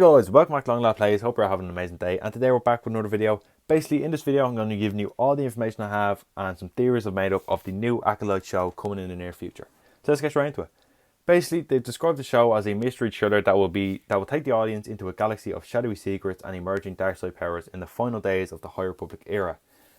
Hey guys, welcome back to Long Plays. Hope you're having an amazing day, and today we're back with another video. Basically, in this video I'm going to be giving you all the information I have and some theories I've made up of the new Acolyte show coming in the near future. So let's get straight into it. Basically, they've described the show as a mystery thriller that will take the audience into a galaxy of shadowy secrets and emerging dark side powers in the final days of the High Republic era.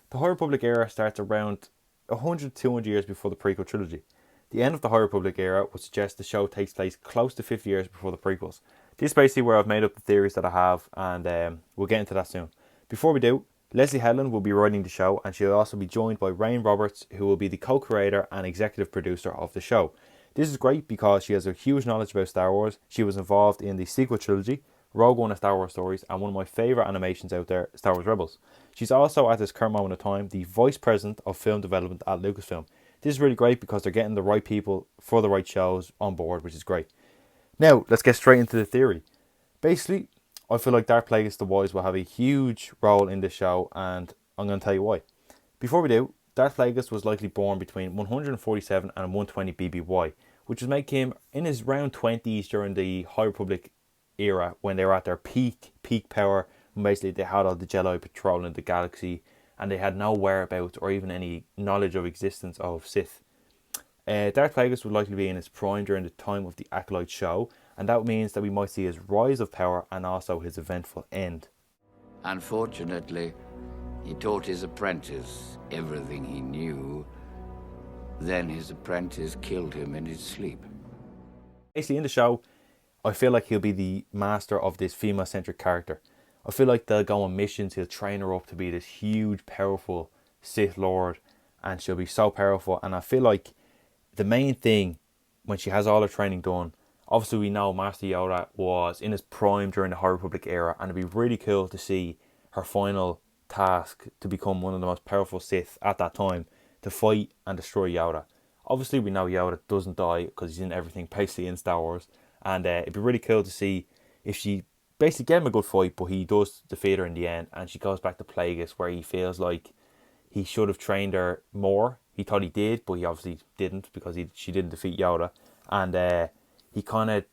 The High Republic era starts around 100 to 200 years before the prequel trilogy. The end of the High Republic era would suggest the show takes place close to 50 years before the prequels. This is basically where I've made up the theories that I have, and we'll get into that soon. Before we do, Leslie Headland will be writing the show, and she'll also be joined by Rain Roberts, who will be the co-creator and executive producer of the show. This is great because she has a huge knowledge about Star Wars. She was involved in the sequel trilogy, Rogue One, and Star Wars Stories, and one of my favourite animations out there, Star Wars Rebels. She's also, at this current moment of time, the Vice President of Film Development at Lucasfilm. This is really great because they're getting the right people for the right shows on board, which is great. Now, let's get straight into the theory. Basically, I feel like Darth Plagueis the Wise will have a huge role in this show, and I'm going to tell you why. Before we do, Darth Plagueis was likely born between 147 and 120 BBY, which would make him in his round 20s during the High Republic era, when they were at their peak power, when basically they had all the Jedi patrolling the galaxy, and they had no whereabouts or even any knowledge of existence of Sith. Darth Plagueis would likely be in his prime during the time of the Acolyte show, and that means that we might see his rise of power and also his eventful end. Unfortunately, he taught his apprentice everything he knew. Then his apprentice killed him in his sleep. Basically, in the show, I feel like he'll be the master of this female-centric character. I feel like they'll go on missions, he'll train her up to be this huge, powerful Sith Lord, and she'll be so powerful. And I feel like the main thing, when she has all her training done, obviously we know Master Yoda was in his prime during the High Republic era, and it'd be really cool to see her final task to become one of the most powerful Sith at that time, to fight and destroy Yoda. Obviously we know Yoda doesn't die because he's in everything basically in Star Wars, and it'd be really cool to see if she basically gave him a good fight, but he does defeat her in the end, and she goes back to Plagueis, where he feels like he should have trained her more. He thought he did, but he obviously didn't, because she didn't defeat Yoda, and he kind of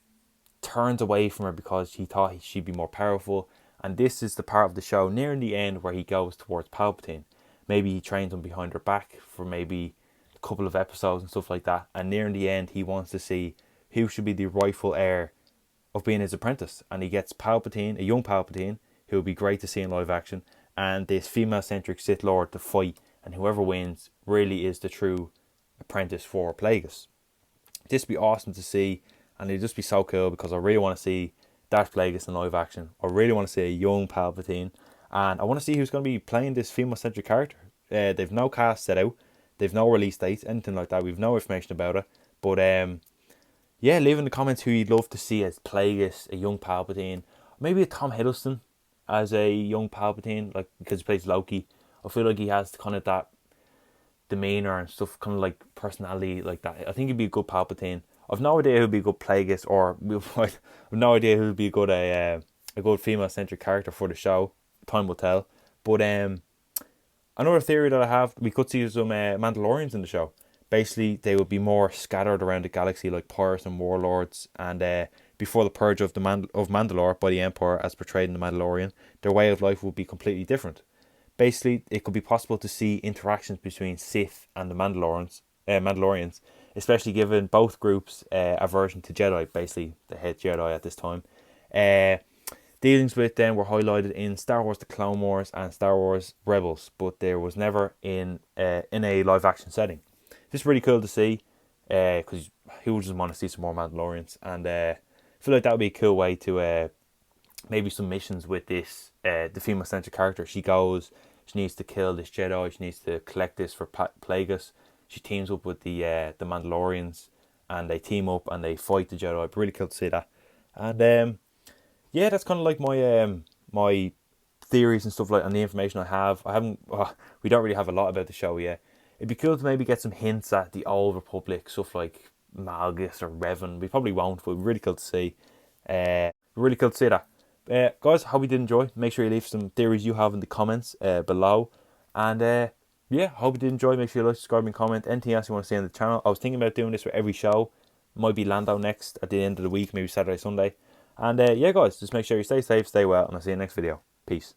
turns away from her because he thought she'd be more powerful. And this is the part of the show near the end where he goes towards Palpatine. Maybe he trains him behind her back for maybe a couple of episodes and stuff like that, and near the end he wants to see who should be the rightful heir of being his apprentice, and he gets Palpatine, a young Palpatine, who would be great to see in live action, and this female-centric Sith Lord to fight, and whoever wins really is the true apprentice for Plagueis. This would be awesome to see, and it'd just be so cool because I really want to see Darth Plagueis in live action. I really want to see a young Palpatine, and I want to see who's going to be playing this female-centric character. They've no cast set out, they've no release dates, anything like that. We've no information about it, but yeah, leave in the comments who you'd love to see as Plagueis, a young Palpatine. Maybe a Tom Hiddleston as a young Palpatine, like, because he plays Loki. I feel like he has kind of that demeanour and stuff, kind of like personality like that. I think he'd be a good Palpatine. I've no idea who'd be a good Plagueis, or I've no idea who'd be a good female-centric character for the show. Time will tell. But another theory that I have, we could see some Mandalorians in the show. Basically, they would be more scattered around the galaxy like pirates and warlords, and before the purge of Mandalore by the Empire as portrayed in The Mandalorian, their way of life would be completely different. Basically, it could be possible to see interactions between Sith and the Mandalorians, especially given both groups aversion to Jedi, basically the head Jedi at this time. Dealings with them were highlighted in Star Wars The Clone Wars and Star Wars Rebels, but there was never in a live action setting. This is really cool to see, because who would just want to see some more Mandalorians, and I feel like that would be a cool way to maybe some missions with this the female-centric character. She needs to kill this Jedi, she needs to collect this for Plagueis. She teams up with the Mandalorians, and they team up and they fight the Jedi. It'd be really cool to see that. And yeah, that's kind of like my theories and stuff like, and the information I have. We don't really have a lot about the show yet. It'd be cool to maybe get some hints at the old Republic, stuff like Malgus or Revan. We probably won't, but it'd be really cool to see. Really cool to see that. Guys, hope you did enjoy. Make sure you leave some theories you have in the comments below. And yeah, hope you did enjoy. Make sure you like, subscribe, and comment. Anything else you want to see on the channel. I was thinking about doing this for every show. Might be Lando next at the end of the week, maybe Saturday, Sunday. And yeah, guys, just make sure you stay safe, stay well, and I'll see you next video. Peace.